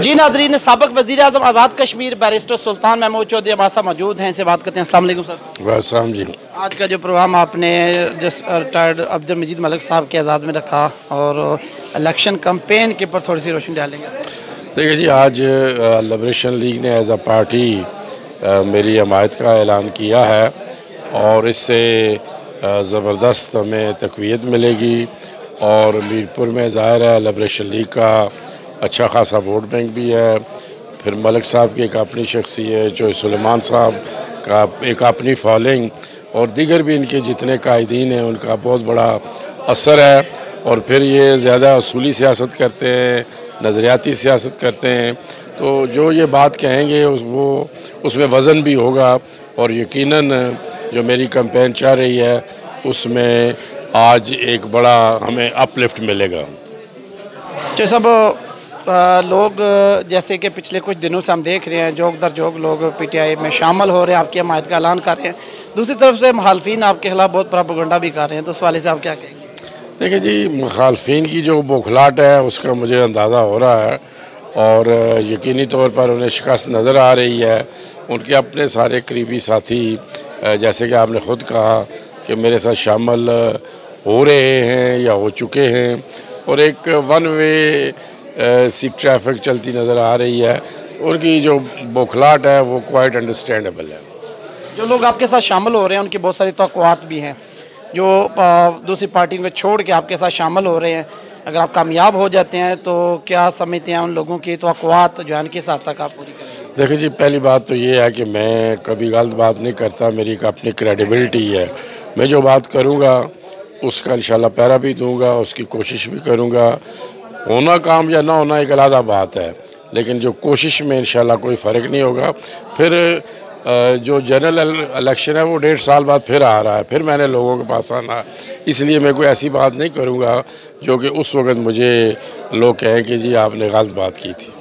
جی ناظرین، سابق وزیر اعظم آزاد کشمیر بیرسٹر سلطان مہمود چودھری ہمارے ساتھ موجود ہیں، ان سے بات کرتے ہیں۔ السلام علیکم سر۔ السلام جی۔ آج کا جو پروگرام آپ نے جس ریٹائرڈ عبدالمجید ملک صاحب کے اعزاز میں رکھا اور الیکشن کمپین کے اوپر تھوڑی سی روشنی ڈالیں گے۔ دیکھیے جی، آج لبریشن لیگ نے ایز اے پارٹی میری حمایت کا اعلان کیا ہے اور اس سے زبردست ہمیں تقویت ملے گی، اور میرپور میں ظاہر ہے لبریشن لیگ کا اچھا خاصا ووٹ بینک بھی ہے۔ پھر ملک صاحب کی ایک اپنی شخصیت، جو سلیمان صاحب کا ایک اپنی فالوئنگ، اور دیگر بھی ان کے جتنے قائدین ہیں ان کا بہت بڑا اثر ہے، اور پھر یہ زیادہ اصولی سیاست کرتے ہیں، نظریاتی سیاست کرتے ہیں، تو جو یہ بات کہیں گے وہ اس میں وزن بھی ہوگا، اور یقیناً جو میری کمپین چاہ رہی ہے اس میں آج ایک بڑا ہمیں اپ لفٹ ملے گا۔ جو سب لوگ جیسے کہ پچھلے کچھ دنوں سے ہم دیکھ رہے ہیں، جوگ در جوگ لوگ پی ٹی آئی میں شامل ہو رہے ہیں، آپ کی حمایت کا اعلان کر رہے ہیں، دوسری طرف سے مخالفین آپ کے خلاف بہت پروپیگنڈا بھی کر رہے ہیں، تو اس حوالے سے آپ کیا کہیں گے؟ دیکھیں جی، مخالفین کی جو بوکھلاہٹ ہے اس کا مجھے اندازہ ہو رہا ہے، اور یقینی طور پر انہیں شکست نظر آ رہی ہے۔ ان کے اپنے سارے قریبی ساتھی، جیسے کہ آپ نے خود کہا کہ میرے ساتھ شامل ہو رہے ہیں یا ہو چکے ہیں، اور ایک ون وے سی ٹریفک چلتی نظر آ رہی ہے۔ ان کی جو بوکھلاہٹ ہے وہ کوائٹ انڈرسٹینڈیبل ہے۔ جو لوگ آپ کے ساتھ شامل ہو رہے ہیں ان کی بہت ساری توقعات بھی ہیں، جو دوسری پارٹی کو چھوڑ کے آپ کے ساتھ شامل ہو رہے ہیں، اگر آپ کامیاب ہو جاتے ہیں تو کیا سمجھتے ہیں ان لوگوں کی توقعات جو ہے ان کس حد تک آپ پوری کریں گے؟ دیکھیں جی، پہلی بات تو یہ ہے کہ میں کبھی غلط بات نہیں کرتا، میری ایک اپنی کریڈیبلٹی ہے۔ میں جو بات کروں گا اس کا انشاءاللہ پیرا بھی دوں گا، اس کی کوشش بھی کروں گا۔ ہونا کام یا نہ ہونا ایک علیحدہ بات ہے، لیکن جو کوشش میں انشاءاللہ کوئی فرق نہیں ہوگا۔ پھر جو جنرل الیکشن ہے وہ 1.5 سال بعد پھر آ رہا ہے، پھر میں نے لوگوں کے پاس آنا ہے، اس لیے میں کوئی ایسی بات نہیں کروں گا جو کہ اس وقت مجھے لوگ کہیں کہ جی آپ نے غلط بات کی تھی۔